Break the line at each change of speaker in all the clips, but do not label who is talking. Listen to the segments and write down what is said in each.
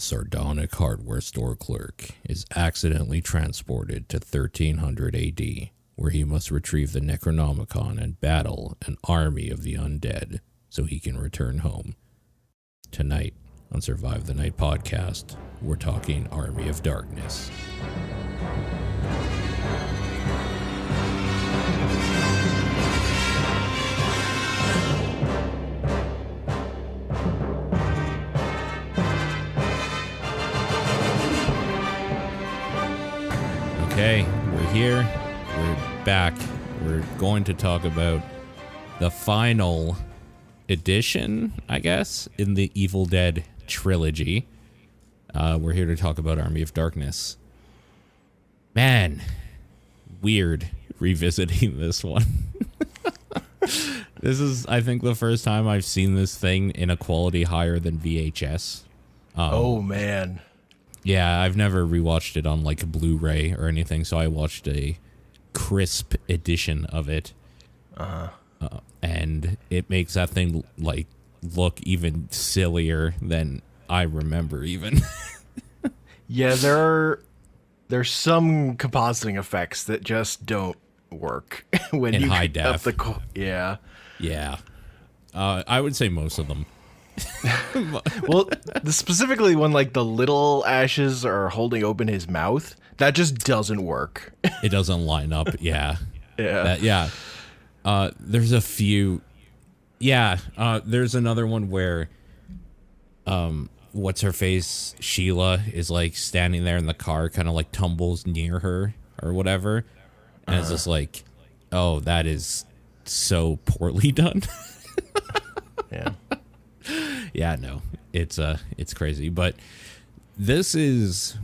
A sardonic hardware store clerk is accidentally transported to 1300 AD, where he must retrieve the Necronomicon and battle an army of the undead so he can return home. Tonight on Survive the Night podcast, we're talking Army of Darkness. Okay, we're here, we're back, we're going to talk about the final edition, I guess, in the Evil Dead trilogy. We're here to talk about Army of Darkness. Man, weird revisiting this one. This is, I think, the first time I've seen this thing in a quality higher than VHS.
Oh, man.
Yeah, I've never rewatched it on like Blu-ray or anything, so I watched a crisp edition of it. And it makes that thing like look even sillier than I remember even.
Yeah, there's some compositing effects that just don't work when
In
you
high
get up
def.
Yeah.
Yeah. I would say most of them.
Well, specifically when like the little ashes are holding open his mouth, that just doesn't work.
It doesn't line up. Yeah.
Yeah.
There's a few. Yeah. There's another one where, what's her face? Sheila is like standing there in the car, kind of like tumbles near her or whatever. And it's just like, oh, that is so poorly done.
Yeah.
Yeah, no, it's crazy, but this is,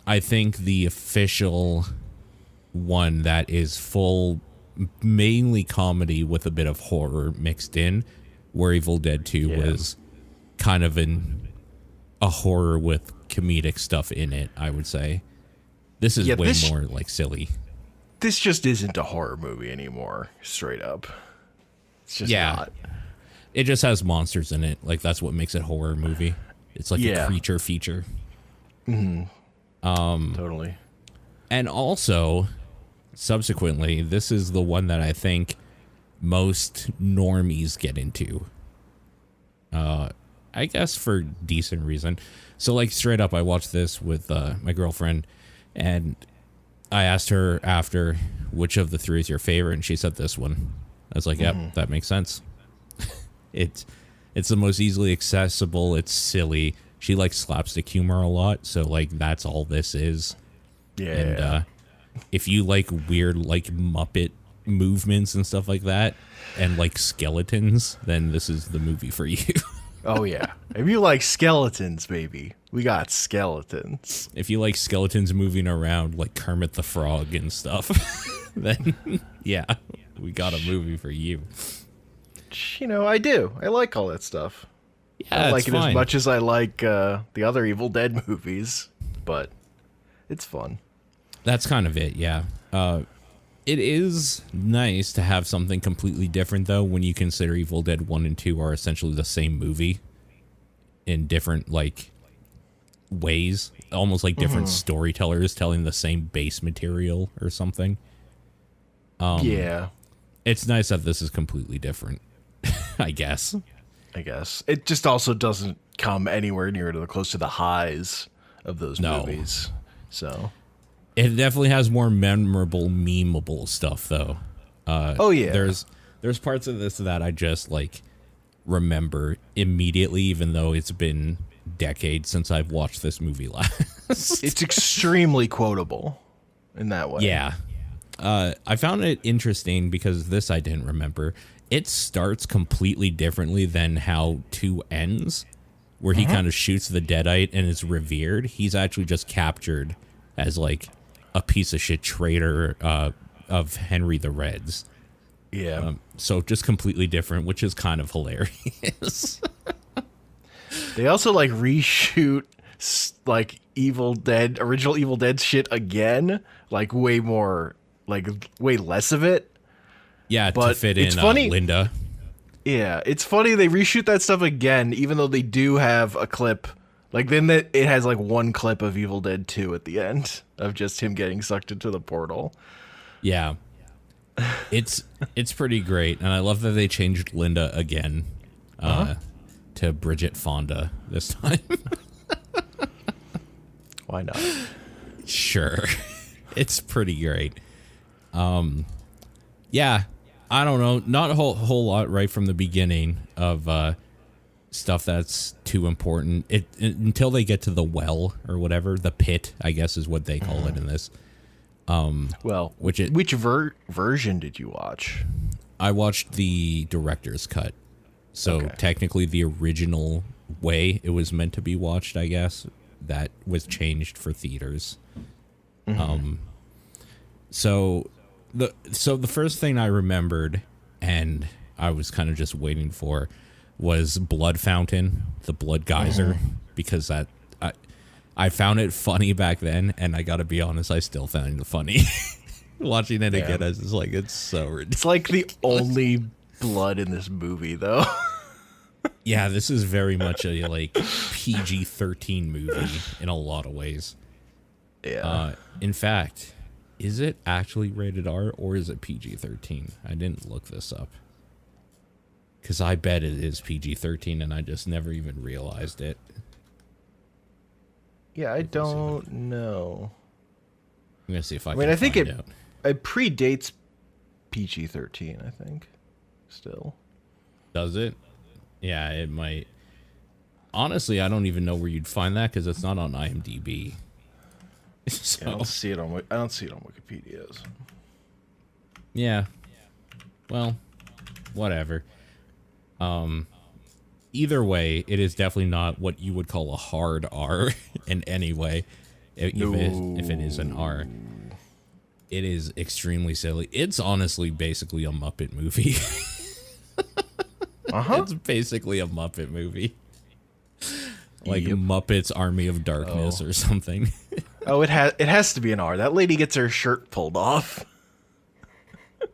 I think, the official one that is full, mainly comedy with a bit of horror mixed in, where Evil Dead 2 was kind of a horror with comedic stuff in it, I would say. This is way more like silly.
This just isn't a horror movie anymore, straight up. It's just not.
It just has monsters in it. Like, that's what makes it a horror movie. It's like a creature feature.
Mm-hmm. Totally.
And also, subsequently, this is the one that I think most normies get into. I guess for decent reason. So, like, straight up, I watched this with my girlfriend, and I asked her after which of the three is your favorite, and she said this one. I was like, yep, that makes sense. It's the most easily accessible. It's silly. She likes slapstick humor a lot, so like that's all this is.
Yeah.
And if you like weird like Muppet movements and stuff like that, and like skeletons, then this is the movie for you.
Oh yeah. If you like skeletons, baby, we got skeletons.
If you like skeletons moving around like Kermit the Frog and stuff, then yeah, we got a movie for you.
You know, I do. I like all that stuff.
Yeah,
I don't like it
fine.
as much as I like the other Evil Dead movies, but it's fun.
That's kind of it, yeah. It is nice to have something completely different, though, when you consider Evil Dead 1 and 2 are essentially the same movie in different, like, ways. Almost like different storytellers telling the same base material or something.
Yeah.
It's nice that this is completely different, I guess.
It just also doesn't come anywhere near to the close to the highs of those movies. So
it definitely has more memorable, memeable stuff, though. There's parts of this that I just like remember immediately, even though it's been decades since I've watched this movie last.
It's extremely quotable in that way.
Yeah. I found it interesting because this I didn't remember. It starts completely differently than how 2 ends, where he kind of shoots the Deadite and is revered. He's actually just captured as like a piece of shit traitor of Henry the Red's.
Yeah.
So just completely different, which is kind of hilarious.
They also like reshoot like original Evil Dead shit again, like way less of it.
Yeah,
but
to fit
it's
in
funny.
Linda.
Yeah, it's funny they reshoot that stuff again, even though they do have a clip Like then it has like one clip of Evil Dead 2 at the end of just him getting sucked into the portal.
Yeah. It's pretty great, and I love that they changed Linda again to Bridget Fonda this time.
Why not?
Sure. It's pretty great. Yeah, I don't know, not a whole lot right from the beginning of stuff that's too important. Until they get to the well or whatever, the pit, I guess is what they call it in this.
Well, which version did you watch?
I watched the director's cut. So technically the original way it was meant to be watched, I guess, that was changed for theaters. So the first thing I remembered, and I was kind of just waiting for, was Blood Fountain, the blood geyser, because that I found it funny back then, and I gotta be honest, I still found it funny. Watching it again, I was just like, it's so ridiculous.
It's like the only blood in this movie, though.
Yeah, this is very much a like PG-13 movie in a lot of ways.
Yeah.
In fact, is it actually rated R or is it PG-13? I didn't look this up. Because I bet it is PG-13 and I just never even realized it.
Yeah, I don't know.
I'm going to see if I can find out.
It predates PG-13, I think. Still.
Does it? Yeah, it might. Honestly, I don't even know where you'd find that because it's not on IMDb. So,
I don't see it on Wikipedia. So.
Yeah. Well, whatever. Either way, it is definitely not what you would call a hard R in any way. If it is an R. It is extremely silly. It's honestly basically a Muppet movie. It's basically a Muppet movie. Like Muppets Army of Darkness or something.
Oh, it has to be an R. That lady gets her shirt pulled off.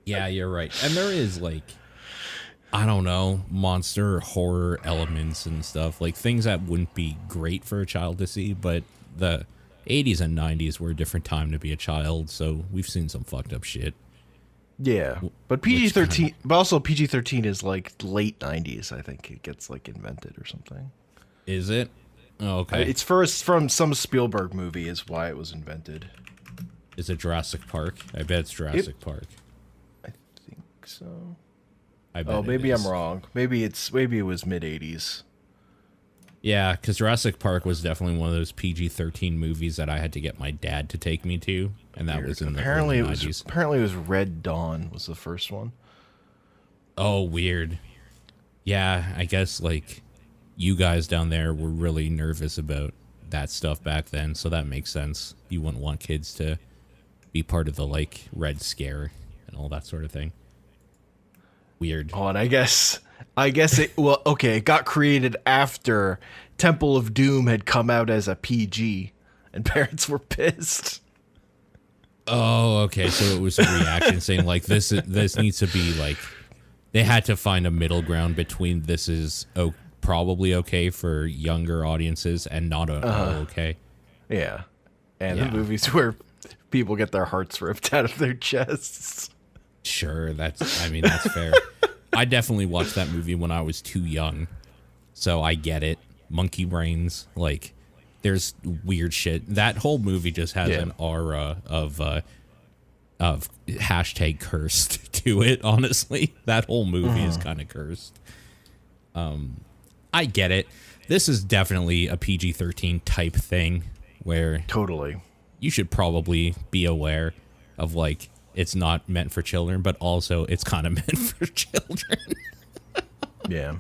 Yeah, you're right. And there is like, I don't know, monster horror elements and stuff. Like things that wouldn't be great for a child to see, but the 80s and 90s were a different time to be a child, so we've seen some fucked up shit.
Yeah, but PG-13, but also PG-13 is like late 90s, I think it gets like invented or something.
Is it? Oh, okay.
It's first from some Spielberg movie is why it was invented.
Is it Jurassic Park? I bet it's Jurassic Park.
I think so.
I bet
maybe I'm wrong. Maybe it was mid-80s.
Yeah, because Jurassic Park was definitely one of those PG-13 movies that I had to get my dad to take me to, and that was in the early 90s.
Apparently it was Red Dawn was the first one.
Oh, weird. Yeah, I guess, like, you guys down there were really nervous about that stuff back then, so that makes sense. You wouldn't want kids to be part of the, like, Red Scare and all that sort of thing. Weird.
Oh, and I guess it got created after Temple of Doom had come out as a PG, and parents were pissed.
Oh, okay. So it was a reaction saying like this needs to be like, they had to find a middle ground between this is probably okay for younger audiences and not okay.
Yeah, and the movies where people get their hearts ripped out of their chests.
Sure, that's fair. I definitely watched that movie when I was too young, so I get it. Monkey brains, like, there's weird shit. That whole movie just has an aura of hashtag cursed to it, honestly. That whole movie is kind of cursed. I get it. This is definitely a PG-13 type thing where
totally
you should probably be aware of, like, it's not meant for children, but also it's kind of meant for children.
Yeah.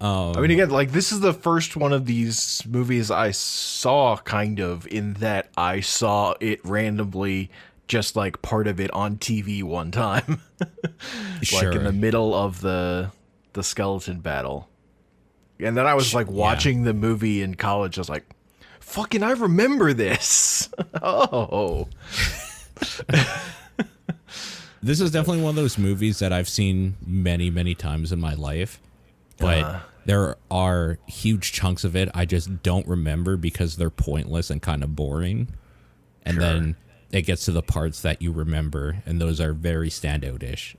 I mean, again, like, this is the first one of these movies I saw kind of in that I saw it randomly, just like part of it on TV one time. Like in the middle of the skeleton battle. And then I was like watching the movie in college. I was like, fucking, I remember this. Oh.
This is definitely one of those movies that I've seen many, many times in my life, but there are huge chunks of it I just don't remember because they're pointless and kind of boring. And
Sure.
then it gets to the parts that you remember, and those are very standout-ish.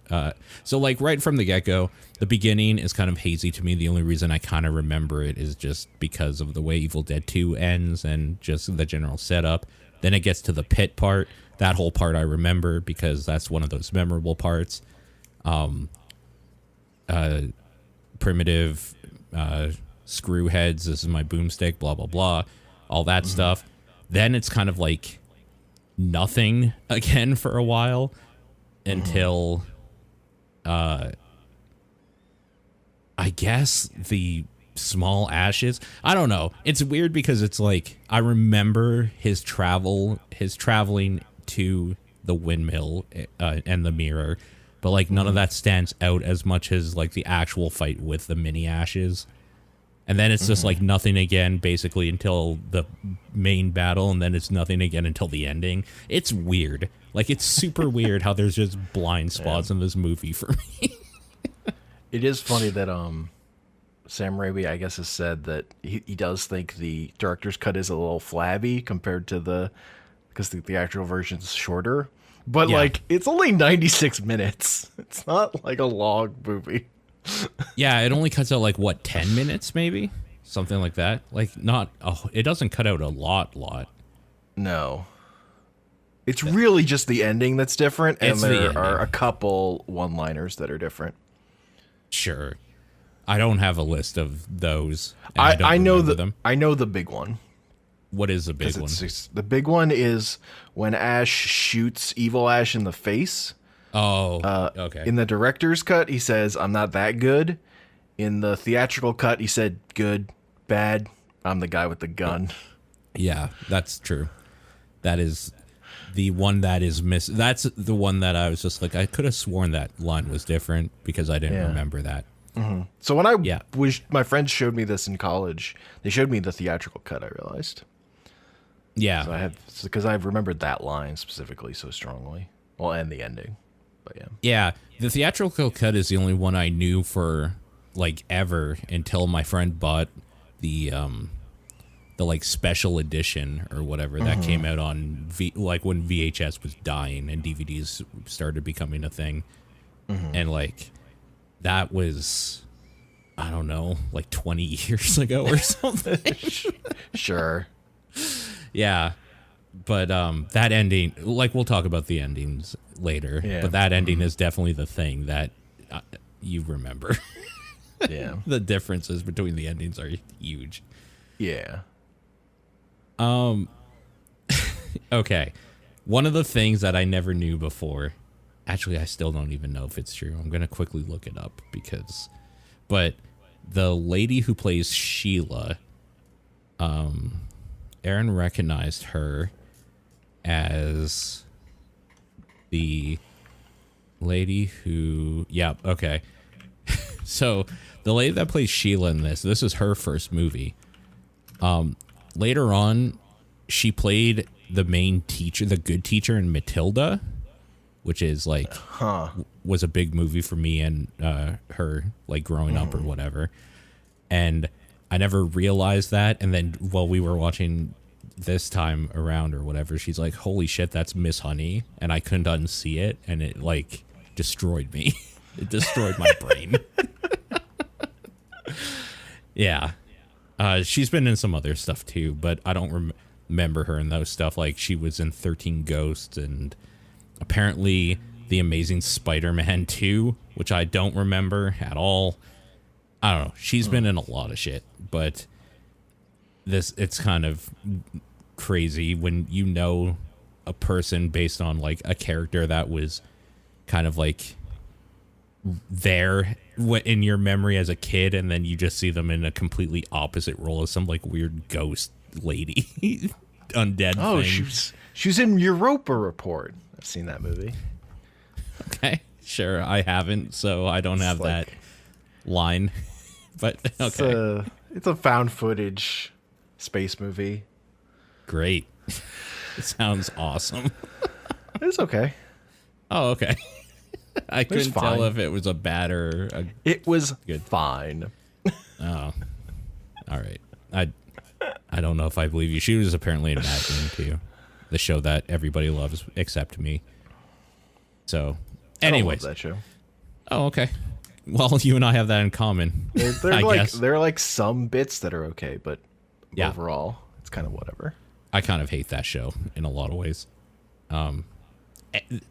So, like, right from the get-go, the beginning is kind of hazy to me. The only reason I kind of remember it is just because of the way Evil Dead 2 ends and just the general setup. Then it gets to the pit part. That whole part I remember because that's one of those memorable parts. Primitive screw heads, this is my boomstick, blah, blah, blah, all that stuff. Then it's kind of like nothing again for a while until I guess the small ashes. I don't know. It's weird because it's like I remember his traveling to the windmill and the mirror, but like none of that stands out as much as like the actual fight with the mini ashes. And then it's just like nothing again, basically, until the main battle, and then it's nothing again until the ending. It's weird. Like, it's super weird how there's just blind spots in this movie for me.
It is funny that Sam Raimi, I guess, has said that he does think the director's cut is a little flabby compared to because the actual version's shorter. But,
Yeah.
like, it's only 96 minutes. It's not like a long movie.
Yeah, it only cuts out, like, what, 10 minutes, maybe? Something like that. Like, it doesn't cut out a lot.
No. It's really just the ending that's different, and
It's the
there
ending.
are a couple one-liners that are different.
Sure. I don't have a list of those. And
I
don't
know
remember them.
I know the big one.
What is the big
'Cause
one?
the big one is when Ash shoots Evil Ash in the face.
Oh, okay.
In the director's cut, he says, "I'm not that good." In the theatrical cut, he said, "Good, bad. I'm the guy with the gun."
Yeah, that's true. That is the one that is missing. That's the one that I was just like, I could have sworn that line was different because I didn't
Yeah.
remember that.
So when
Yeah.
my friends showed me this in college, they showed me the theatrical cut. I realized,
Yeah.
so because I remembered that line specifically so strongly. Well, and the ending, but yeah.
Yeah, the theatrical cut is the only one I knew for like ever until my friend bought the like special edition or whatever that came out on like when VHS was dying and DVDs started becoming a thing. And like that was, I don't know, like 20 years ago or something.
Sure.
Yeah. But that ending, like we'll talk about the endings later,
Yeah.
but that ending is definitely the thing that you remember.
Yeah.
The differences between the endings are huge.
Yeah.
Okay. One of the things that I never knew before, actually, I still don't even know if it's true. I'm going to quickly look it up but the lady who plays Sheila, Aaron recognized her as the lady who, yeah, okay. So the lady that plays Sheila in this is her first movie. Later on, she played the main teacher, the good teacher in Matilda, which is like, was a big movie for me and her, like growing up or whatever. And I never realized that. And then while we were watching this time around or whatever, she's like, holy shit, that's Miss Honey. And I couldn't unsee it. And it like destroyed me. It destroyed my brain. Yeah. She's been in some other stuff too, but I don't remember her in those stuff. Like she was in 13 Ghosts and apparently The Amazing Spider-Man 2, which I don't remember at all. I don't know. She's been in a lot of shit, but it's kind of crazy when you know a person based on like a character that was kind of like there in your memory as a kid, and then you just see them in a completely opposite role as some like weird ghost lady undead
Oh,
thing.
she was in Europa Report. I've seen that movie.
Okay, sure. I haven't, so I don't have
like-
that line. But okay,
It's a found footage space movie.
great. It sounds awesome.
It's okay.
Oh, okay. I couldn't tell
fine.
if it was a bad or a
It was
Good.
fine.
Oh, all right. I don't know if I believe you. She was apparently in Mad Men too, the show that everybody loves except me. So, anyways,
I love that show.
Oh, okay. Well, you and I have that in common.
They're like there are like some bits that are okay, but
yeah.
overall, it's kind of whatever.
I kind of hate that show in a lot of ways.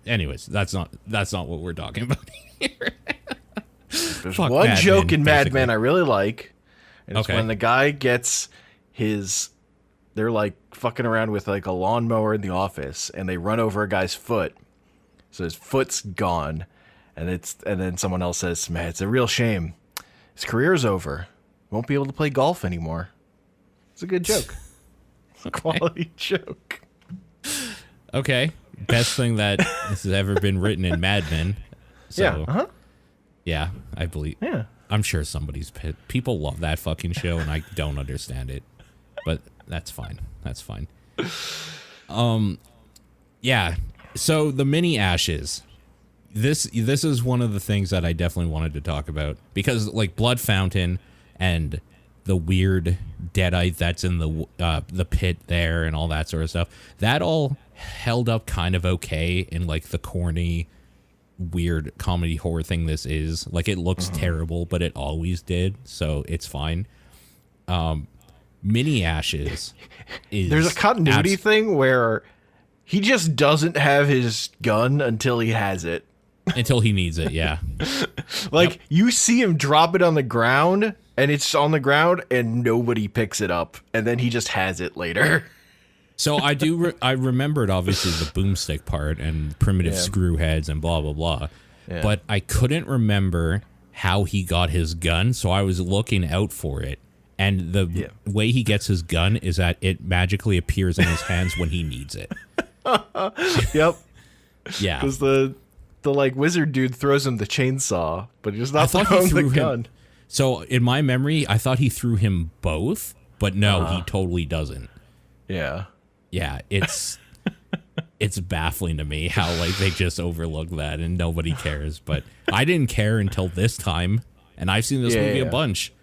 Anyways, that's not what we're talking about here.
There's one
Mad
joke
Men,
in Mad
basically.
Men I really like, and it's
Okay.
when the guy gets they're like fucking around with like a lawnmower in the office, and they run over a guy's foot, so his foot's gone, and then someone else says, "Man, it's a real shame. His career's over. Won't be able to play golf anymore." It's a good joke. It's a quality joke.
Okay. Best thing that has ever been written in Mad Men. So,
Yeah.
Yeah, I believe.
Yeah.
I'm sure somebody's people love that fucking show, and I don't understand it, but that's fine. That's fine. Yeah. So the mini ashes. This is one of the things that I definitely wanted to talk about because like Blood Fountain and the weird deadite that's in the pit there and all that sort of stuff, that all held up kind of okay in like the corny weird comedy horror thing this is. Like it looks terrible, but it always did, so it's fine. Mini Ashes is
There's a continuity thing where he just doesn't have his gun until he has it.
until he needs it, yeah.
Like you see him drop it on the ground and it's on the ground and nobody picks it up, and then he just has it later.
So I remembered obviously the boomstick part and primitive screw heads and blah blah blah, but I couldn't remember how he got his gun, so I was looking out for it. And the way he gets his gun is that it magically appears in his hands when he needs it.
Yep.
Yeah.
Because the like wizard dude throws him the chainsaw, but he's
I
not
thought he
throwing the
threw him.
gun.
So in my memory, I thought he threw him both, but no, he totally doesn't.
Yeah.
Yeah, it's baffling to me how like they just overlook that and nobody cares. But I didn't care until this time, and I've seen this movie a bunch.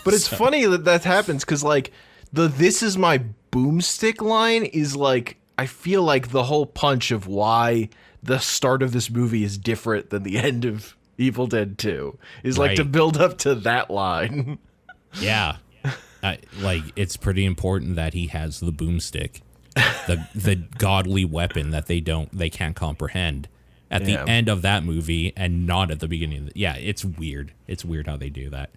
But it's funny that happens because like the "this is my boomstick" line is like, I feel like the whole punch of why the start of this movie is different than the end of Evil Dead 2 is like to build up to that line.
Yeah, like it's pretty important that he has the boomstick, the godly weapon that they can't comprehend at the end of that movie and not at the beginning. It's weird. It's weird how they do that.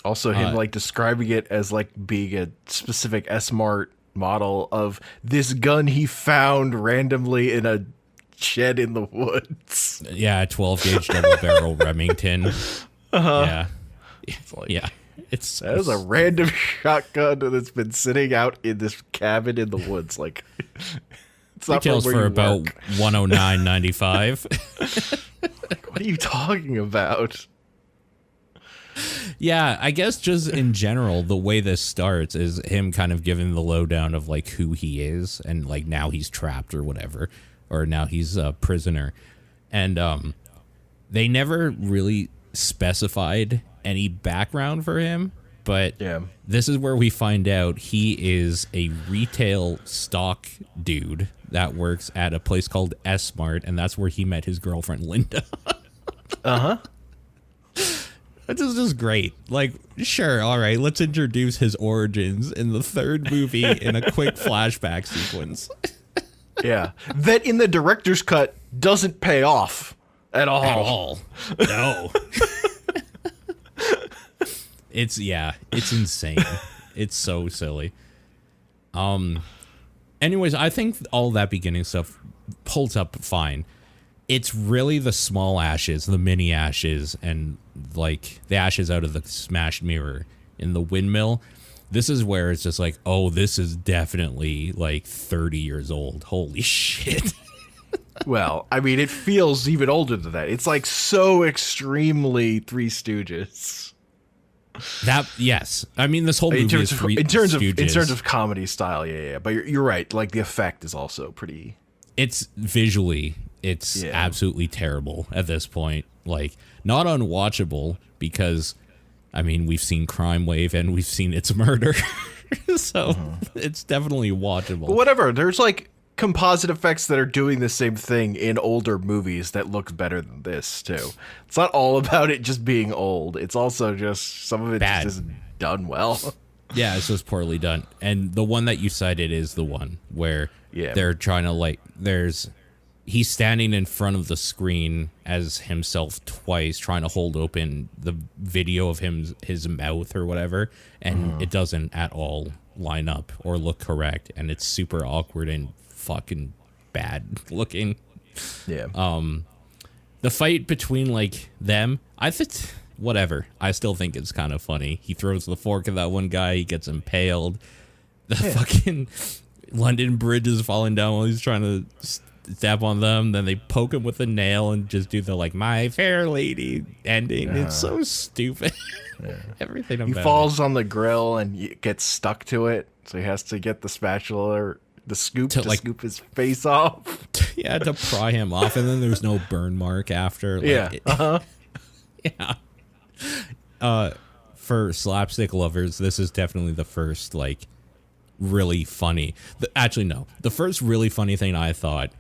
Also, him like describing it as like being a specific S-Mart model of this gun he found randomly in a shed in the woods.
Yeah, 12 gauge double barrel Remington. Yeah,
It's like,
that
was a random shotgun that's been sitting out in this cabin in the woods. Like, it's not
retails
where
for
you
about
work.
$109.95.
Like, what are you talking about?
Yeah, I guess just in general, the way this starts is him kind of giving the lowdown of like who he is and like now he's trapped or whatever, or now he's a prisoner. And they never really specified any background for him, but this is where we find out he is a retail stock dude that works at a place called S-Mart, and that's where he met his girlfriend Linda. This is just great. Like, sure, all right, let's introduce his origins in the third movie in a quick flashback sequence.
Yeah. That in the director's cut doesn't pay off at all.
At all. No. It's insane. It's so silly. Anyways, I think all that beginning stuff holds up fine. It's really the small ashes, the mini ashes, and like the ashes out of the smashed mirror in the windmill. This is where it's just like, oh, this is definitely like 30 years old. Holy shit.
Well, I mean, it feels even older than that. It's like so extremely Three Stooges.
Yes. I mean, this whole movie is
in terms of comedy style, yeah. But you're right. Like the effect is also pretty.
It's visually, absolutely terrible at this point. Like, not unwatchable because I mean, we've seen Crime Wave and we've seen It's Murder. So it's definitely watchable.
But whatever, there's like composite effects that are doing the same thing in older movies that look better than this too. It's not all about it just being old. It's also just some of it
Bad.
just isn't done well.
Yeah, it's just poorly done. And the one that you cited is the one where they're trying to like, he's standing in front of the screen as himself twice, trying to hold open the video of his mouth or whatever, and it doesn't at all line up or look correct, and it's super awkward and fucking bad looking.
Yeah.
The fight between like them, whatever. I still think it's kind of funny. He throws the fork at that one guy, he gets impaled. The fucking London Bridge is falling down while he's trying to step on them. Then they poke him with a nail and just do the like "My Fair Lady" ending. It's so stupid. Everything about
he falls on the grill and gets stuck to it, so he has to get the spatula or the scoop to like, scoop his face off.
Yeah, to pry him off, and then there's no burn mark after. Like, for slapstick lovers, this is definitely the first like really funny. Actually, no, the first really funny thing I thought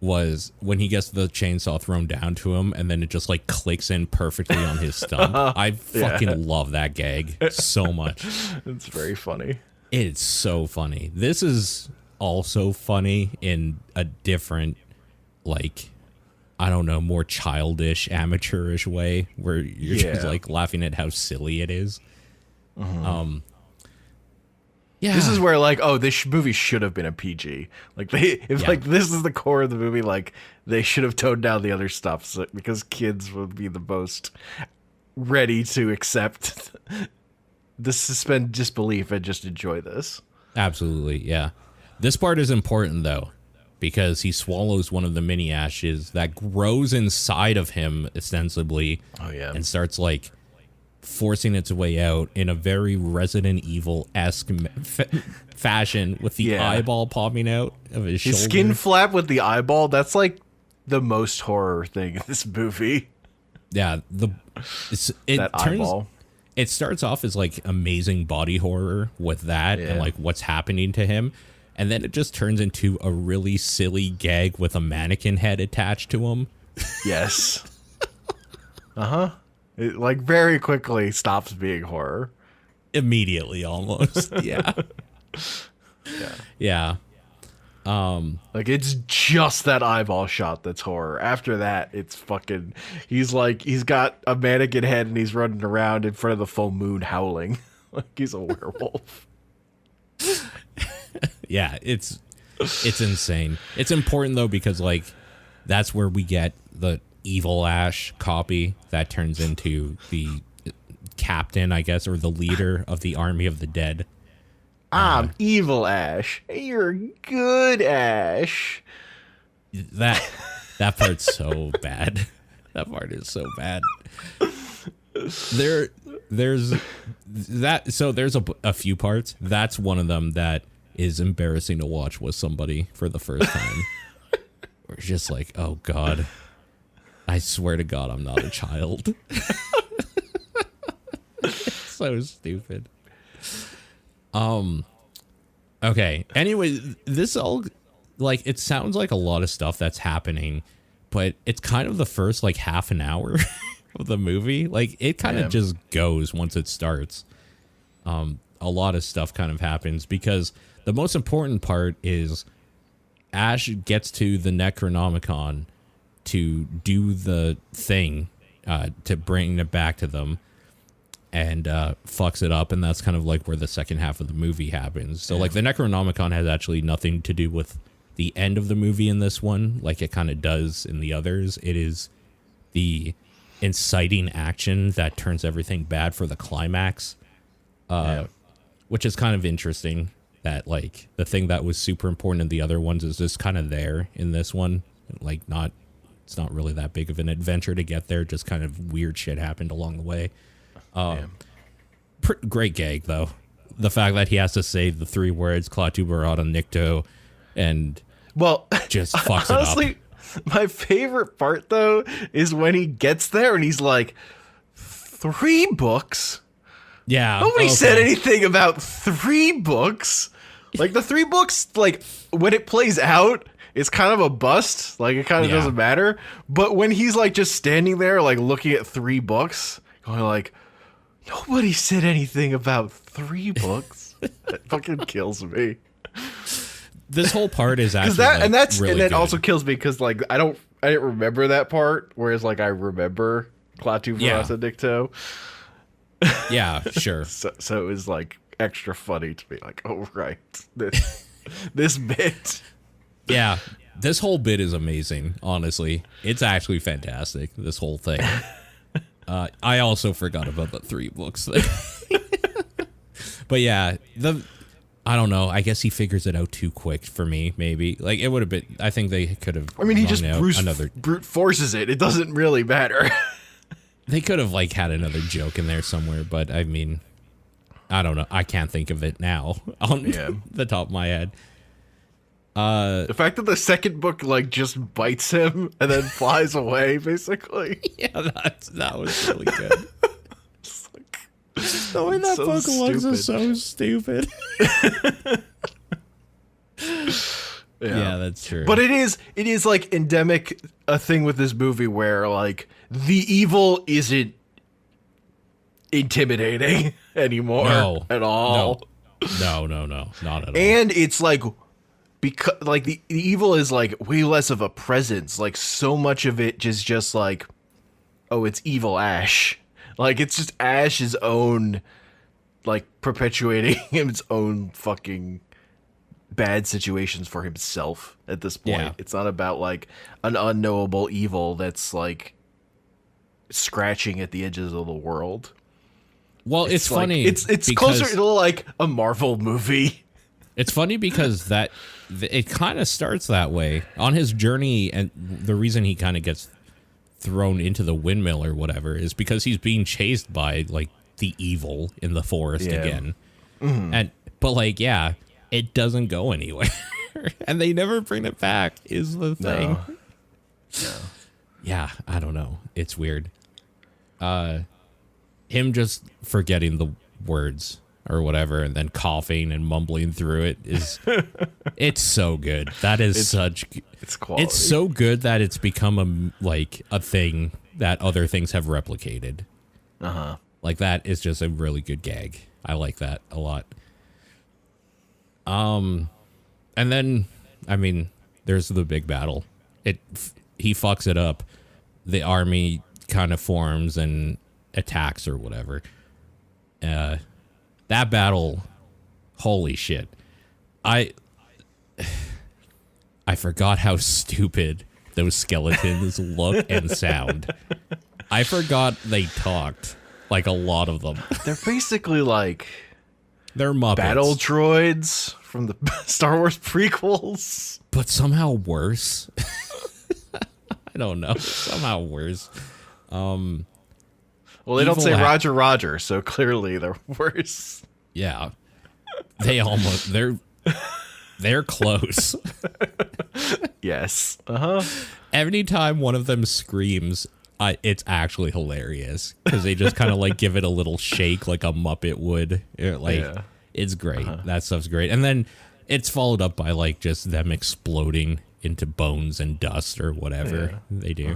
was when he gets the chainsaw thrown down to him and then it just like clicks in perfectly on his stump. I fucking love that gag so much.
It's very funny.
It's so funny. This is also funny in a different, like, I don't know, more childish, amateurish way where you're just like laughing at how silly it is. Yeah.
This is where like, oh, this movie should have been a PG. Like like this is the core of the movie. Like they should have toned down the other stuff because kids would be the most ready to accept the suspend disbelief and just enjoy this.
Absolutely, yeah. This part is important though, because he swallows one of the mini ashes that grows inside of him ostensibly.
Oh yeah,
and starts like forcing its way out in a very Resident Evil-esque fashion with the eyeball popping out of his shoulder.
Skin flap with the eyeball, that's like the most horror thing in this movie.
Yeah, it starts off as like amazing body horror with that and like what's happening to him, and then it just turns into a really silly gag with a mannequin head attached to him.
Yes. It like very quickly stops being horror.
Immediately, almost. Yeah. Yeah.
Like it's just that eyeball shot that's horror. After that, it's fucking. He's got a mannequin head and he's running around in front of the full moon howling like he's a werewolf.
Yeah, it's insane. It's important though because like that's where we get the Evil Ash copy that turns into the captain, I guess, or the leader of the army of the dead.
I'm Evil Ash. You're good Ash.
That part's so bad. That part is so bad. There's that. So there's a few parts. That's one of them that is embarrassing to watch with somebody for the first time. We're just like, oh God. I swear to God, I'm not a child. So stupid. Okay. Anyway, this all like it sounds like a lot of stuff that's happening, but it's kind of the first like half an hour of the movie. Like it kind of just goes once it starts. A lot of stuff kind of happens because the most important part is Ash gets to the Necronomicon to do the thing to bring it back to them and fucks it up, and that's kind of like where the second half of the movie happens. So like the Necronomicon has actually nothing to do with the end of the movie in this one like it kind of does in the others. It is the inciting action that turns everything bad for the climax, which is kind of interesting that like the thing that was super important in the other ones is just kind of there in this one. Like it's not really that big of an adventure to get there. Just kind of weird shit happened along the way. Great gag, though. The fact that he has to say the 3 words, Klaatu Barada Nikto, and just fucks
honestly,
it up.
My favorite part, though, is when he gets there and he's like, 3 books?
Yeah.
Nobody said
okay.
anything about 3 books. Like, the 3 books, like, when it plays out, it's kind of a bust. Like, it kind of
Yeah.
doesn't matter. But when he's, like, just standing there, like, looking at 3 books, going like, nobody said anything about 3 books. That fucking kills me.
This whole part is actually really
and that
good.
also kills me because, like, I didn't remember that part, whereas, like, I remember Klaatu
Yeah.
Verasa Dicto.
Yeah, sure.
So it was, like, extra funny to be like, oh, right, this bit.
Yeah, this whole bit is amazing, honestly. It's actually fantastic, this whole thing. I also forgot about the 3 books thing. But yeah, I don't know. I guess he figures it out too quick for me, maybe. Like, it would have been, I think they could have.
I mean, he just brute forces it. It doesn't really matter.
They could have, like, had another joke in there somewhere, but I mean, I don't know. I can't think of it now on the top of my head.
The fact that the second book, like, just bites him and then flies away, basically.
Yeah, that was really good. The way that book looks is so stupid. Yeah, that's true.
But it is like endemic a thing with this movie where, like, the evil isn't intimidating anymore at all.
No, not at all.
And it's like, because, like, the evil is, like, way less of a presence. Like, so much of it is just like, oh, it's evil Ash. Like, it's just Ash's own, like, perpetuating its own fucking bad situations for himself at this point.
Yeah.
It's not about, like, an unknowable evil that's, like, scratching at the edges of the world.
Well, it's
like,
funny.
It's closer to, like, a Marvel movie.
It's funny because it kind of starts that way on his journey, and the reason he kind of gets thrown into the windmill or whatever is because he's being chased by, like, the evil in the forest again. Mm-hmm. But like, yeah, it doesn't go anywhere. And they never bring it back is the thing.
No.
Yeah, I don't know. It's weird. Him just forgetting the words or whatever and then coughing and mumbling through it is it's so good. That is
it's quality.
It's so good that it's become a thing that other things have replicated. Like, that is just a really good gag. I like that a lot. And then, I mean, there's the big battle. He fucks it up. The army kind of forms and attacks or whatever. That battle, holy shit. I forgot how stupid those skeletons look and sound. I forgot they talked, like, a lot of them.
They're basically like...
They're Muppets.
Battle droids from the Star Wars prequels.
But somehow worse. I don't know. Somehow worse.
Well, they don't say Roger, Roger, so clearly they're worse.
Yeah. They're close.
Yes.
Every time one of them screams, it's actually hilarious because they just kind of, like, give it a little shake like a Muppet would. It's great. That stuff's great. And then it's followed up by, like, just them exploding into bones and dust or whatever they do.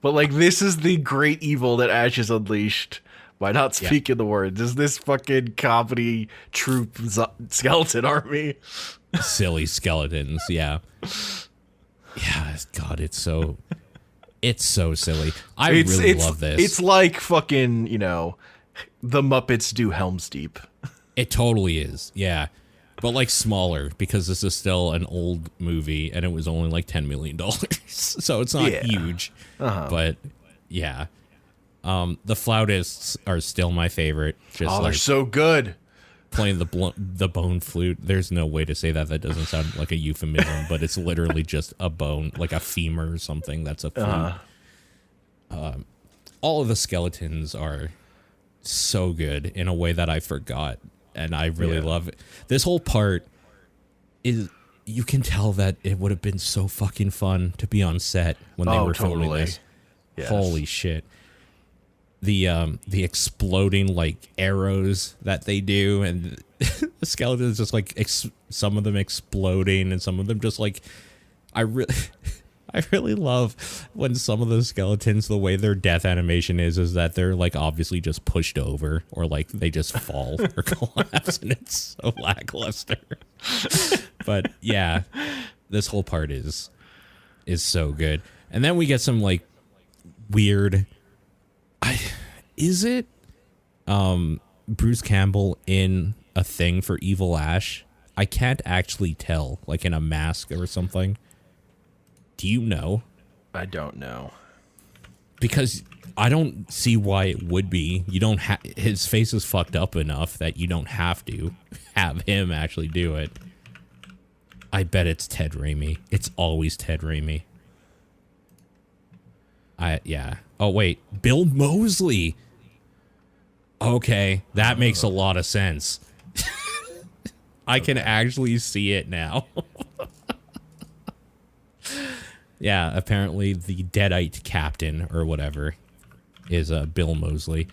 But, like, this is the great evil that Ash has unleashed by not speaking the words. Is this fucking comedy troop skeleton army?
Silly skeletons, yeah. Yeah, God, it's so silly. I really love this.
It's like fucking, the Muppets do Helm's Deep.
It totally is, yeah. But, like, smaller, because this is still an old movie, and it was only, like, $10 million. So it's not huge. But, yeah. The flautists are still my favorite. Just
they're so good.
Playing the bone flute. There's no way to say that. That doesn't sound like a euphemism, but it's literally just a bone, like a femur or something. That's a flute. All of the skeletons are so good in a way that I forgot. And I really love it. This whole part is, you can tell that it would have been so fucking fun to be on set when they were filming this. Yes. Holy shit. the exploding like arrows that they do, and the skeletons just like some of them exploding and some of them just like I really I really love when some of the skeletons, the way their death animation is that they're like obviously just pushed over or like they just fall or collapse, and it's so lackluster. But yeah, this whole part is so good. And then we get some like weird is it Bruce Campbell in a thing for Evil Ash? I can't actually tell, like in a mask or something. Do you know?
I don't know.
Because I don't see why it would be. You don't his face is fucked up enough that you don't have to have him actually do it. I bet it's Ted Raimi. It's always Ted Raimi. Yeah. Oh wait, Bill Moseley. Okay, that makes a lot of sense. I can actually see it now. Yeah, apparently the Deadite captain or whatever is Bill Moseley,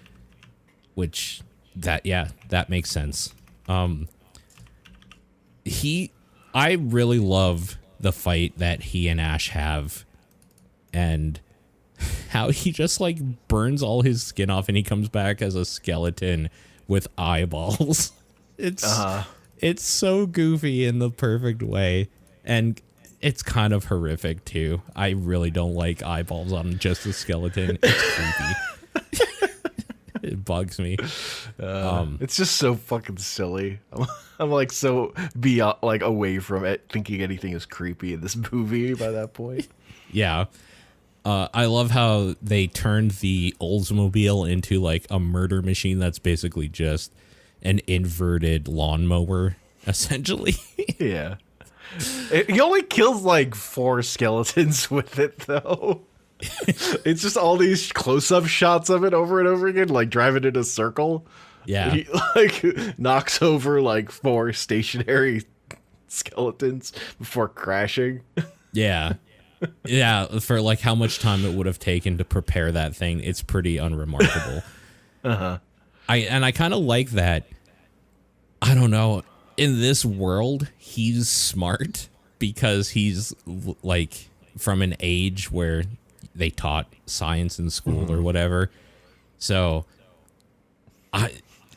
which that makes sense. I really love the fight that he and Ash have, and how he just like burns all his skin off and he comes back as a skeleton with eyeballs. It's so goofy in the perfect way, and it's kind of horrific too. I really don't like eyeballs on just a skeleton. It's creepy. It bugs me.
It's just so fucking silly. I'm like so beyond, like away from it, thinking anything is creepy in this movie by that point.
Yeah. I love how they turned the Oldsmobile into like a murder machine that's basically just an inverted lawnmower, essentially.
Yeah. He only kills like 4 skeletons with it, though. It's just all these close-up shots of it over and over again, like driving in a circle.
Yeah.
He like knocks over like 4 stationary skeletons before crashing.
Yeah. Yeah, for like how much time it would have taken to prepare that thing, it's pretty unremarkable. I kind of like that. I don't know. In this world, he's smart because he's like from an age where they taught science in school or whatever. So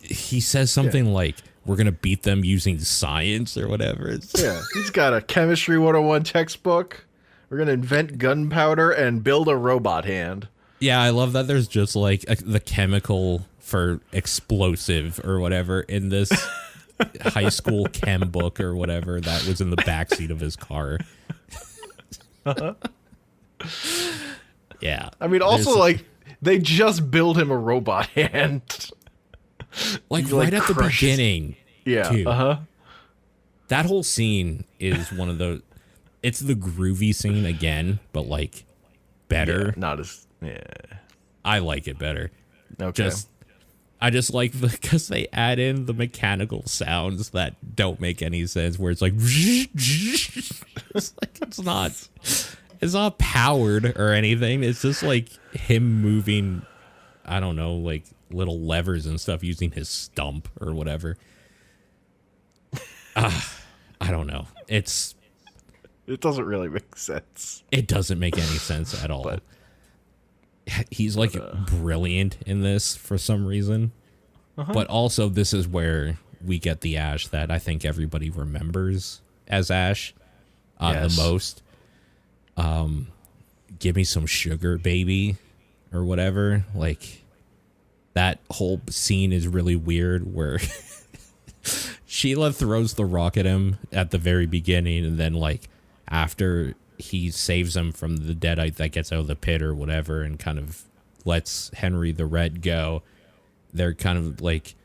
he says something like, we're going to beat them using science or whatever.
He's got a chemistry 101 textbook. We're going to invent gunpowder and build a robot hand.
Yeah, I love that there's just like the chemical for explosive or whatever in this high school chem book or whatever that was in the backseat of his car. Yeah.
I mean, also, like, they just build him a robot hand.
Like, right at the beginning.
Yeah.
Too. That whole scene is one of those. It's the groovy scene again, but like better.
Yeah, not as. Yeah.
I like it better.
Okay.
I just like because they add in the mechanical sounds that don't make any sense. Where it's like, it's like it's not powered or anything. It's just like him moving. I don't know, like little levers and stuff using his stump or whatever. I don't know.
It doesn't really make sense.
It doesn't make any sense at all.
But
he's like brilliant in this for some reason. But also this is where we get the Ash that I think everybody remembers as Ash the most. Give me some sugar, baby, or whatever. Like that whole scene is really weird where Sheila throws the rock at him at the very beginning, and then like after he saves him from the Deadite that gets out of the pit or whatever and kind of lets Henry the Red go, they're kind of like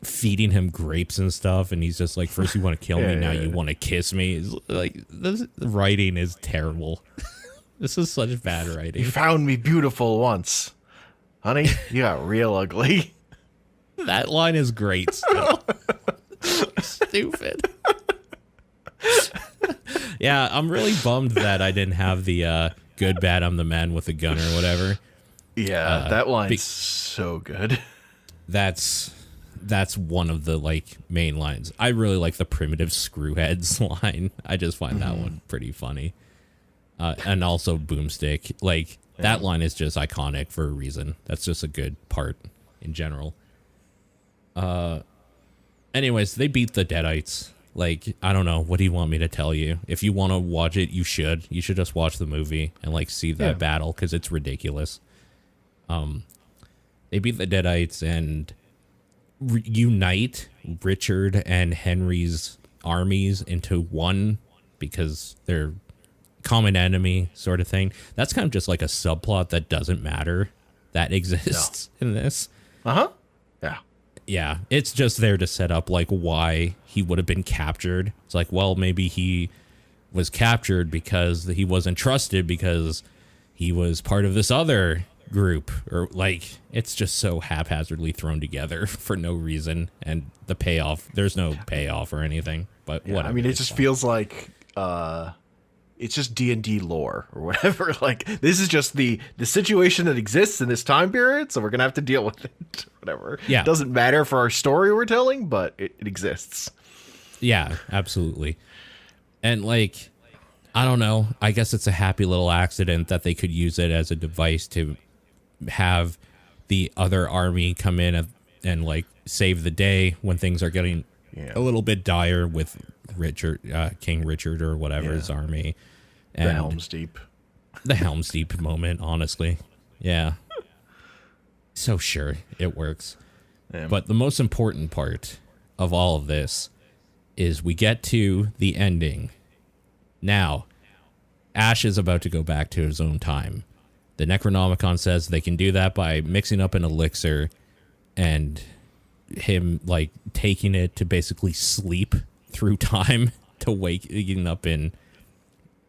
feeding him grapes and stuff, and he's just like, first you want to kill me, now you want to kiss me. It's like, this writing is terrible. This is such bad writing.
You found me beautiful once. Honey, you got real ugly.
That line is great still. Stupid. Yeah, I'm really bummed that I didn't have the good, bad, I'm the man with the gun or whatever.
Yeah, that line's so good.
That's one of the like main lines. I really like the primitive screwheads line. I just find that one pretty funny. And also boomstick. Like that line is just iconic for a reason. That's just a good part in general. Anyways, they beat the Deadites. Like, I don't know. What do you want me to tell you? If you want to watch it, you should. You should just watch the movie and like see that battle because it's ridiculous. They beat the Deadites and unite Richard and Henry's armies into one because they're common enemy sort of thing. That's kind of just like a subplot that doesn't matter that exists in this.
Yeah.
Yeah, it's just there to set up like why he would have been captured. It's like, well, maybe he was captured because he wasn't trusted because he was part of this other group, or like it's just so haphazardly thrown together for no reason. And the payoff, there's no payoff or anything. But whatever.
I mean, it just feels like it's just D&D lore or whatever. Like, this is just the situation that exists in this time period, so we're gonna have to deal with it. Whatever.
Yeah.
It doesn't matter for our story we're telling, but it exists.
Yeah, absolutely. And like, I don't know. I guess it's a happy little accident that they could use it as a device to have the other army come in and like save the day when things are getting a little bit dire with Richard, King Richard or whatever his army. And
the Helm's Deep.
The Helm's Deep moment, honestly. Yeah. So sure, it works.
Yeah.
But the most important part of all of this is we get to the ending. Now, Ash is about to go back to his own time. The Necronomicon says they can do that by mixing up an elixir and him like taking it to basically sleep through time to waking up in,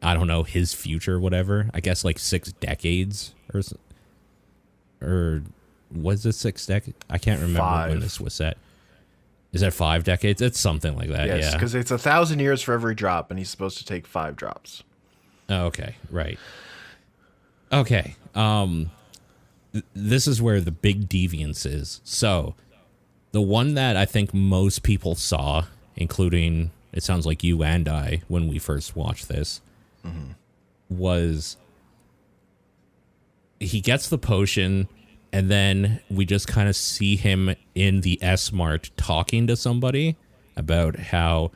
I don't know, his future or whatever. I guess like 6 decades or was it 6 decades? I can't remember
5.
when this was set. Is that 5 decades? It's something like that.
Yes, because it's 1,000 years for every drop, and he's supposed to take 5 drops.
Oh, okay, right. Okay, this is where the big deviance is. So, the one that I think most people saw, including, it sounds like you and I, when we first watched this, was he gets the potion, and then we just kind of see him in the S-Mart talking to somebody about how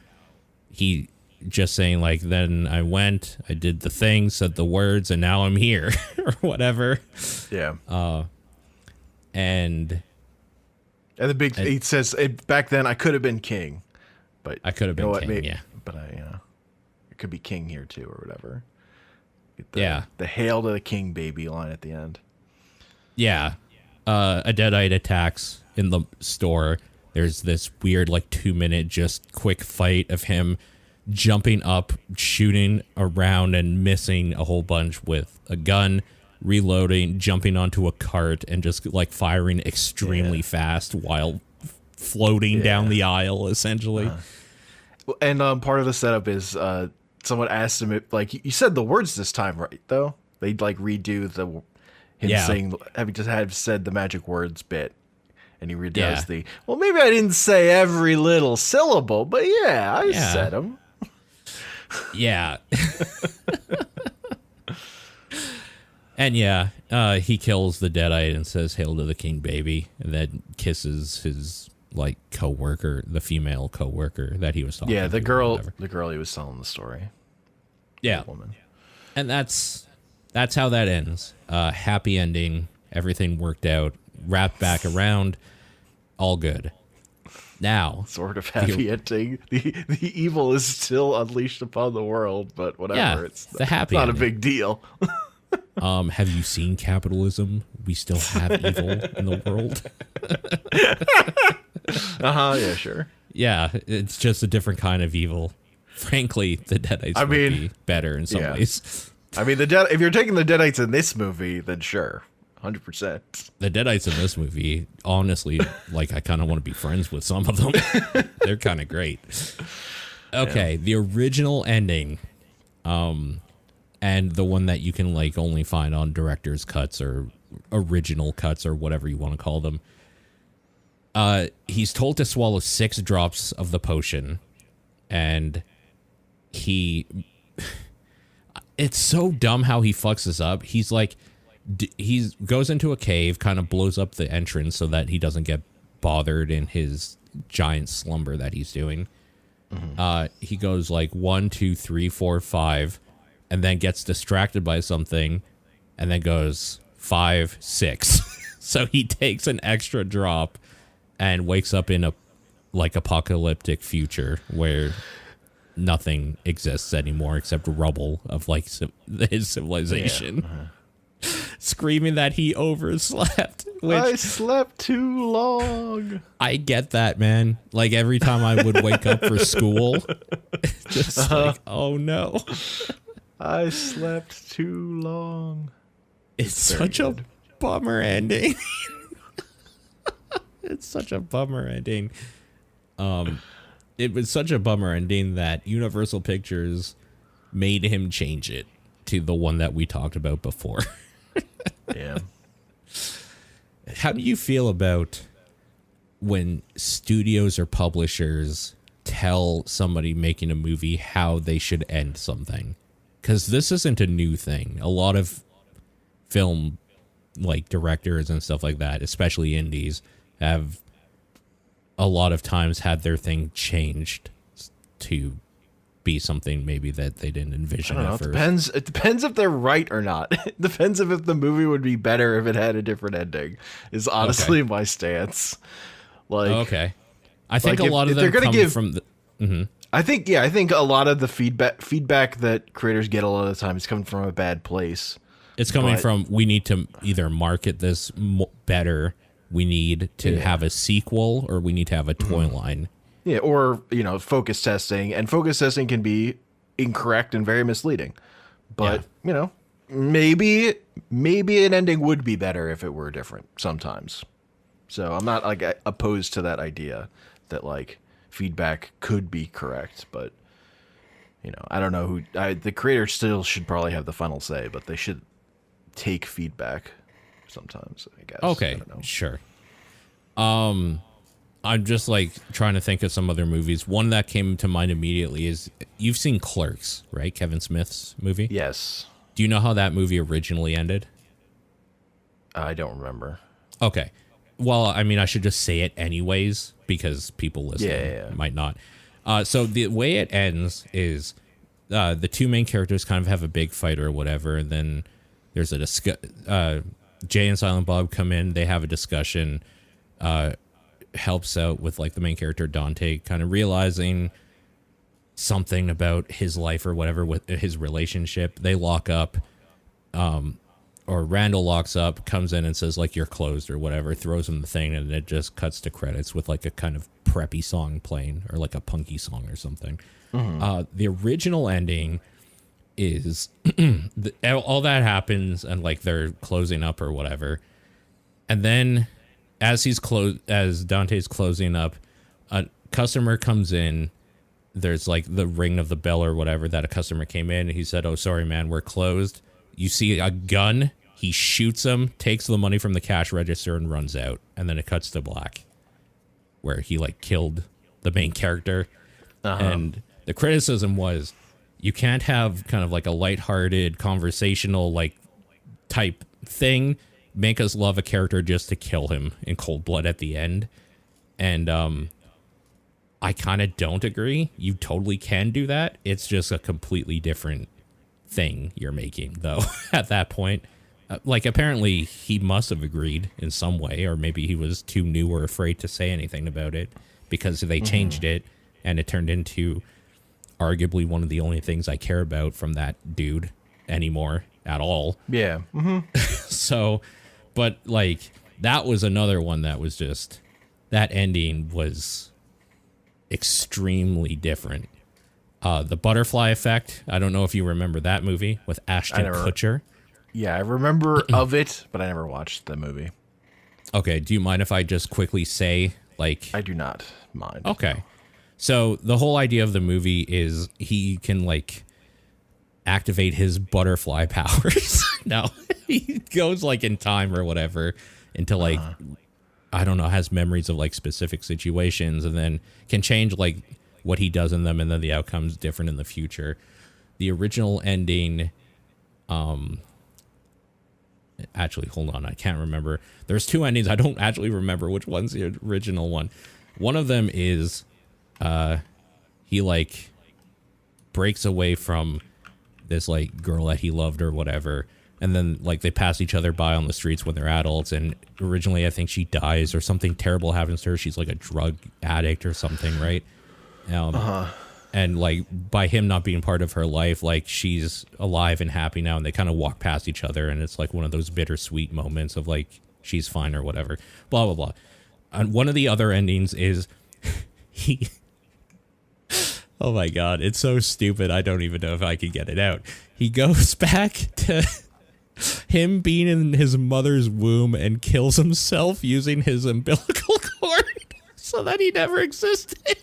he just saying like, then I went, I did the thing, said the words, and now I'm here or whatever.
Yeah.
And
the big, it says back then I could have been king, but
I could have been king. Yeah.
But I could be king here too or whatever.
Yeah.
The hail to the king baby line at the end.
Yeah. A Deadite attacks in the store. There's this weird like 2-minute just quick fight of him jumping up, shooting around and missing a whole bunch with a gun, reloading, jumping onto a cart, and just like firing extremely fast while floating down the aisle, essentially.
And part of the setup is someone asked him, like, you said the words this time, right, though? They'd like redo him saying, having just had said the magic words bit. And he redoes well, maybe I didn't say every little syllable, but I said them.
Yeah. And he kills the Deadite and says, "Hail to the king, baby," and then kisses his like co-worker, the female co-worker that he was talking to.
Yeah, the girl he was telling the story.
Yeah.
The woman.
And that's how that ends. Happy ending. Everything worked out. Wrapped back around. All good. Now,
sort of happy ending. The evil is still unleashed upon the world, but whatever.
Yeah,
it's
the happy
not
ending.
A big deal.
Have you seen capitalism? We still have evil in the world.
Yeah, sure.
Yeah, it's just a different kind of evil. Frankly, the Deadites would be better in some ways.
I mean, if you're taking the Deadites in this movie, then sure. 100%.
The Deadites in this movie, honestly, like I kind of want to be friends with some of them. They're kind of great. Okay, the original ending, and the one that you can like only find on director's cuts or original cuts or whatever you want to call them. He's told to swallow 6 drops of the potion, and it's so dumb how he fucks this up. He's like, he goes into a cave, kind of blows up the entrance so that he doesn't get bothered in his giant slumber that he's doing. He goes like 1, 2, 3, 4, 5, and then gets distracted by something, and then goes 5, 6. So he takes an extra drop and wakes up in a like apocalyptic future where nothing exists anymore except rubble of like his civilization. Yeah. Screaming that he overslept. Which,
I slept too long.
I get that, man. Like every time I would wake up for school, just like, oh no.
I slept too long.
It's such a bummer ending. It's such a bummer ending. It was such a bummer ending that Universal Pictures made him change it to the one that we talked about before.
Yeah.
How do you feel about when studios or publishers tell somebody making a movie how they should end something? Because this isn't a new thing. A lot of film like directors and stuff like that, especially indies, have a lot of times had their thing changed to be something maybe that they didn't envision at first.
It depends if they're right or not. It depends if the movie would be better if it had a different ending. Is honestly my stance. Like,
okay, I think like a lot of them come from the.
I think a lot of the feedback that creators get a lot of the time is coming from a bad place.
It's coming from, we need to either market this better, we need to have a sequel, or we need to have a toy line.
Yeah, or, focus testing. And focus testing can be incorrect and very misleading. But, maybe an ending would be better if it were different sometimes. So I'm not like opposed to that idea that like feedback could be correct, but I don't know the creator still should probably have the final say, but they should take feedback sometimes, I guess.
Okay, sure. I'm just like trying to think of some other movies. One that came to mind immediately is, you've seen Clerks, right? Kevin Smith's movie?
Yes.
Do you know how that movie originally ended?
I don't remember.
Okay. Well, I mean, I should just say it anyways, because people listening might not. So the way it ends is the two main characters kind of have a big fight or whatever, and then there's a Jay and Silent Bob come in, they have a discussion, helps out with like the main character Dante kind of realizing something about his life or whatever with his relationship. They lock up, or Randall locks up, comes in and says like, you're closed or whatever, throws him the thing, and it just cuts to credits with like a kind of preppy song playing, or like a punky song or something. The original ending is all that happens and like they're closing up or whatever, and then as Dante's closing up, a customer comes in. There's like the ring of the bell or whatever that a customer came in, and he said, oh, sorry, man, we're closed. You see a gun, he shoots him, takes the money from the cash register and runs out. And then it cuts to black where he like killed the main character. And the criticism was, you can't have kind of like a lighthearted conversational like type thing make us love a character just to kill him in cold blood at the end. And I kind of don't agree. You totally can do that. It's just a completely different thing you're making, though, at that point. Like, apparently he must have agreed in some way, or maybe he was too new or afraid to say anything about it, because they changed it and it turned into arguably one of the only things I care about from that dude anymore at all.
Yeah.
So, but like, that was another one that was just, that ending was extremely different. The Butterfly Effect, I don't know if you remember that movie with Ashton Kutcher.
Yeah, I remember of it, but I never watched the movie.
Okay, do you mind if I just quickly say, like...
I do not mind.
Okay. So the whole idea of the movie is he can, like, activate his butterfly powers. No, he goes like in time or whatever into like, I don't know, has memories of like specific situations and then can change like what he does in them, and then the outcome's different in the future. The original ending, actually, hold on, I can't remember. There's two endings. I don't actually remember which one's the original one. One of them is he like breaks away from this like girl that he loved or whatever, and then like they pass each other by on the streets when they're adults, and originally I think she dies or something terrible happens to her. She's like a drug addict or something, right? And like by him not being part of her life, like she's alive and happy now, and they kind of walk past each other, and it's like one of those bittersweet moments of like she's fine or whatever, blah blah blah. And one of the other endings is he oh my god, it's so stupid, I don't even know if I can get it out. He goes back to him being in his mother's womb and kills himself using his umbilical cord so that he never existed.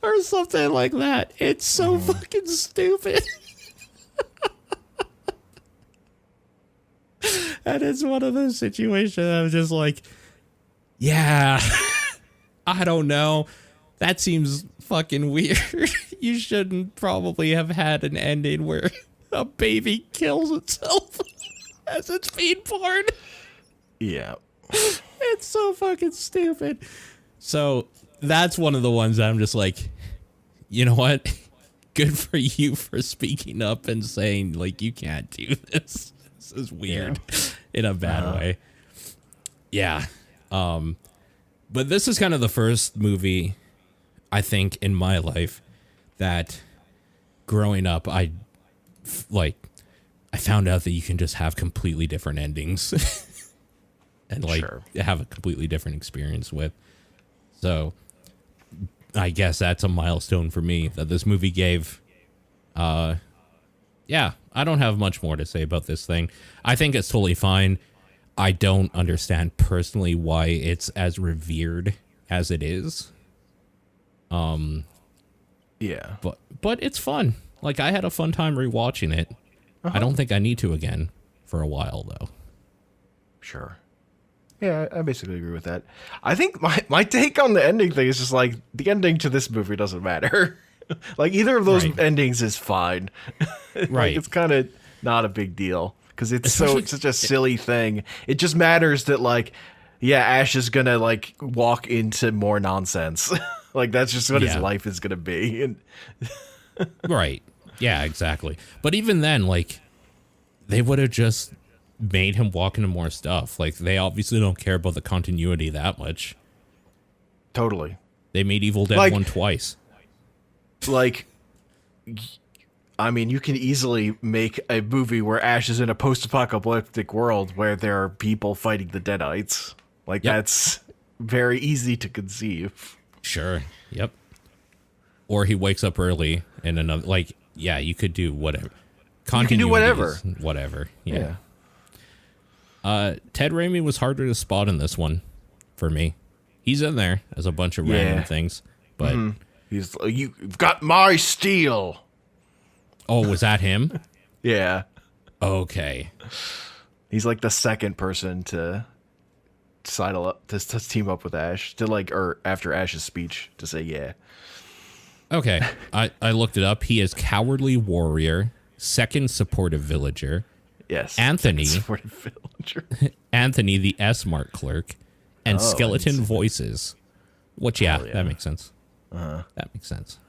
Or something like that. It's so fucking stupid. And it's one of those situations I'm just like, yeah, I don't know. That seems fucking weird. You shouldn't probably have had an ending where a baby kills itself as it's being born.
Yeah.
It's so fucking stupid. So that's one of the ones that I'm just like, you know what? Good for you for speaking up and saying, like, you can't do this. This is weird in a bad way. Yeah. But this is kind of the first movie, I think, in my life that growing up, I found out that you can just have completely different endings and like have a completely different experience with. So I guess that's a milestone for me that this movie gave. Yeah, I don't have much more to say about this thing. I think it's totally fine. I don't understand personally why it's as revered as it is.
Yeah.
But it's fun. Like, I had a fun time rewatching it. I don't think I need to again for a while, though.
Sure. Yeah, I basically agree with that. I think my take on the ending thing is just like, the ending to this movie doesn't matter. Like, either of those endings is fine. Like,
Right.
it's kind of not a big deal because it's such a silly thing. It just matters that, like, yeah, Ash is gonna like walk into more nonsense. Like, that's just what his life is gonna be. And
Right. Yeah, exactly. But even then, like, they would have just made him walk into more stuff. Like, they obviously don't care about the continuity that much.
Totally.
They made Evil Dead 1 twice.
Like, I mean, you can easily make a movie where Ash is in a post-apocalyptic world where there are people fighting the Deadites. Like, that's very easy to conceive.
Sure. Yep. Or he wakes up early in another, like, yeah, you could do whatever.
You can do whatever.
Whatever. Yeah. Ted Raimi was harder to spot in this one for me. He's in there as a bunch of random things, but
he's like, you've got my steel.
Oh, was that him?
Yeah.
Okay.
He's like the second person to sidle up to team up with Ash to like, or after Ash's speech to say yeah.
Okay. I looked it up. He is Cowardly Warrior, second supportive villager.
Yes.
Anthony.
Supportive villager.
Anthony, the S-Mart clerk, and Skeleton Voices. Which, that makes sense. That makes sense.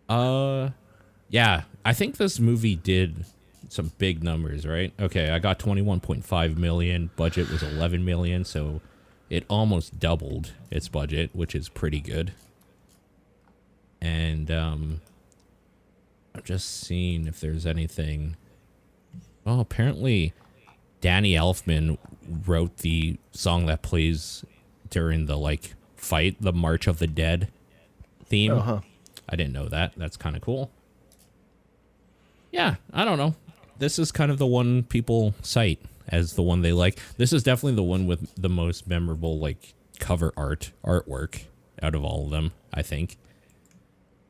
Yeah, I think this movie did some big numbers, right? Okay, I got 21.5 million. Budget was 11 million, so it almost doubled its budget, which is pretty good. And I'm just seeing if there's anything. Oh, apparently Danny Elfman wrote the song that plays during the like fight, the March of the Dead theme. I didn't know that. That's kind of cool. Yeah, I don't know. This is kind of the one people cite as the one they like. This is definitely the one with the most memorable like cover artwork out of all of them, I think.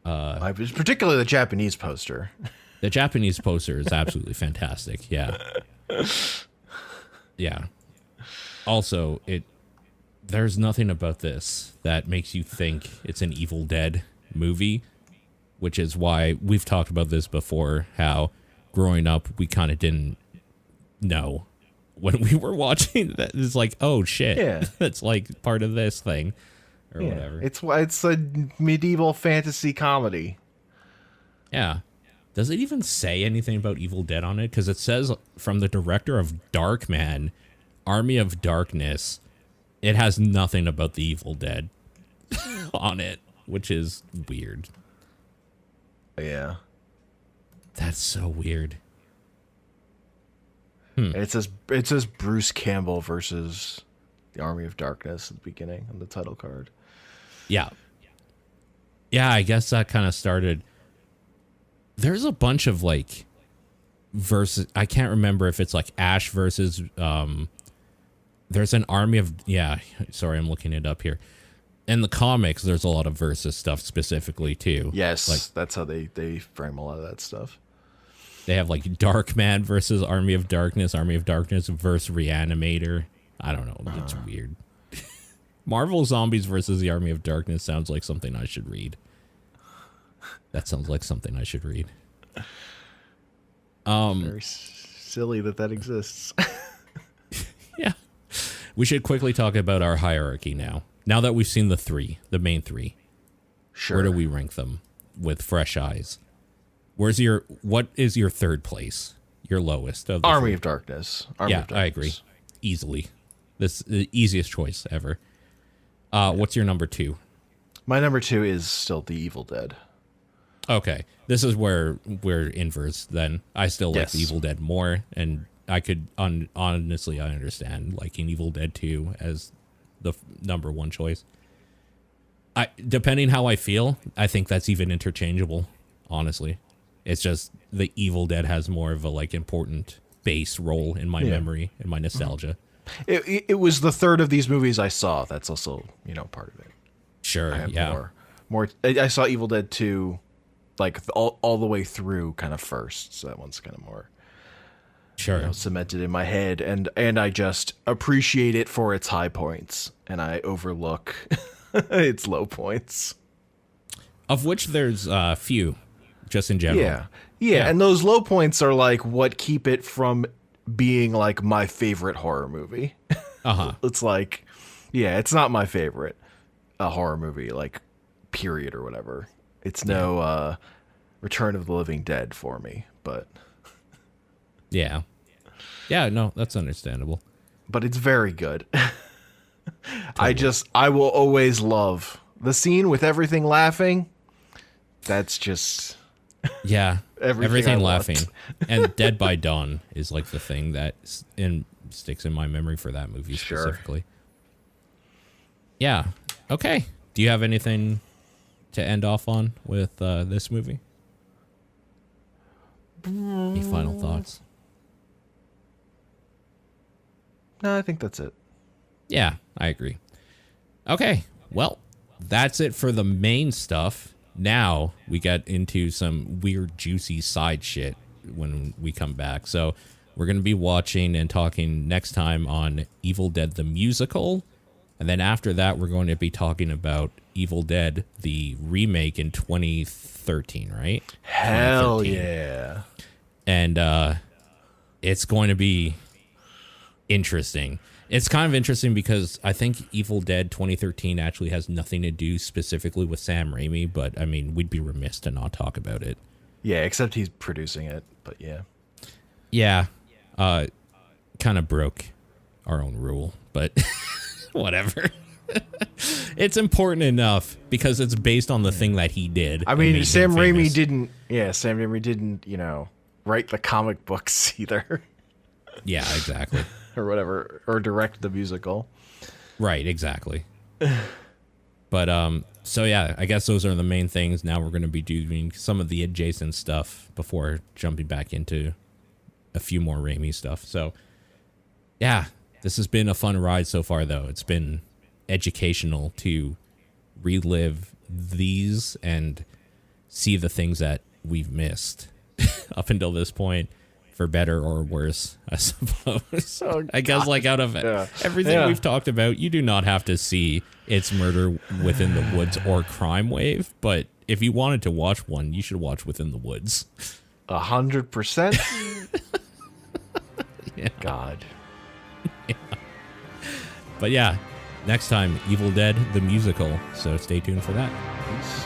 Particularly the Japanese poster.
The Japanese poster is absolutely fantastic. Yeah. Yeah. Also, there's nothing about this that makes you think it's an Evil Dead movie, which is why we've talked about this before, how growing up we kind of didn't know when we were watching that. It's like, oh shit,
Yeah.
that's like part of this thing or
Yeah.
whatever.
It's a medieval fantasy comedy.
Yeah. Does it even say anything about Evil Dead on it? Because it says from the director of Darkman, Army of Darkness. It has nothing about the Evil Dead on it, which is weird.
Yeah.
That's so weird.
It says Bruce Campbell versus the Army of Darkness at the beginning on the title card.
Yeah. Yeah, I guess that kind of started. There's a bunch of like versus. I can't remember if it's like Ash versus. There's an army of. Yeah, sorry, I'm looking it up here. In the comics, there's a lot of versus stuff specifically too.
Yes,
like
that's how they frame a lot of that stuff.
they have like Darkman versus Army of Darkness versus Reanimator. I don't know. It's weird. Marvel Zombies versus the Army of Darkness sounds like something I should read. That sounds like something I should read.
Very silly that exists.
Yeah. We should quickly talk about our hierarchy now. Now that we've seen the main three.
Sure.
Where do we rank them with fresh eyes? What is your third place? Your lowest of the
Army
three?
of Darkness.
Yeah, I agree. Easily. This is the easiest choice ever. What's your number 2?
My number 2 is still The Evil Dead.
Okay. This is where we're inverse then. I still like
Yes.
The Evil Dead more, and I could honestly I understand liking Evil Dead 2 as the number 1 choice. Depending how I feel, I think that's even interchangeable, honestly. It's just the Evil Dead has more of a like important base role in my memory and my nostalgia.
It was the third of these movies I saw. That's also, part of it.
Sure,
I have
yeah.
more. I saw Evil Dead 2 like all the way through kind of first. So that one's kind of more
Sure.
cemented in my head, and I just appreciate it for its high points and I overlook its low points.
Of which there's a few, just in general.
Yeah, and those low points are like what keep it from being like my favorite horror movie.
Uh-huh.
It's like, it's not my favorite horror movie, like, period or whatever. It's no Return of the Living Dead for me, but
Yeah. Yeah, no, that's understandable.
but it's very good. I will always love the scene with everything laughing. That's just
Yeah.
Everything I want.
laughing. And Dead by Dawn is like the thing that sticks in my memory for that movie specifically. Yeah. Okay. Do you have anything to end off on with this movie? Any final thoughts?
No, I think that's it.
Yeah, I agree. Okay, well, that's it for the main stuff. Now we get into some weird, juicy side shit when we come back. So we're going to be watching and talking next time on Evil Dead the Musical. And then after that, we're going to be talking about Evil Dead, the remake in 2013, right?
Hell
2013.
yeah.
And it's going to be interesting. It's kind of interesting because I think Evil Dead 2013 actually has nothing to do specifically with Sam Raimi, but I mean, we'd be remiss to not talk about it.
Yeah, except he's producing it, but yeah.
Yeah, kind of broke our own rule, but whatever. It's important enough because it's based on the thing that he did.
I
and
mean,
made him
Sam Raimi
famous.
didn't, write the comic books either.
Yeah, exactly.
Or whatever, or direct the musical.
Right, exactly. But so yeah, I guess those are the main things. Now we're going to be doing some of the adjacent stuff before jumping back into a few more Raimi stuff. So yeah, this has been a fun ride so far, though. It's been educational to relive these and see the things that we've missed up until this point, for better or worse, I suppose.
Oh,
I guess, like, out of everything we've talked about, you do not have to see It's Murder Within the Woods or Crime Wave, but if you wanted to watch one, you should watch Within the Woods.
100%.
Yeah.
God.
Yeah. But yeah, next time, Evil Dead, the musical. So stay tuned for that.
Peace.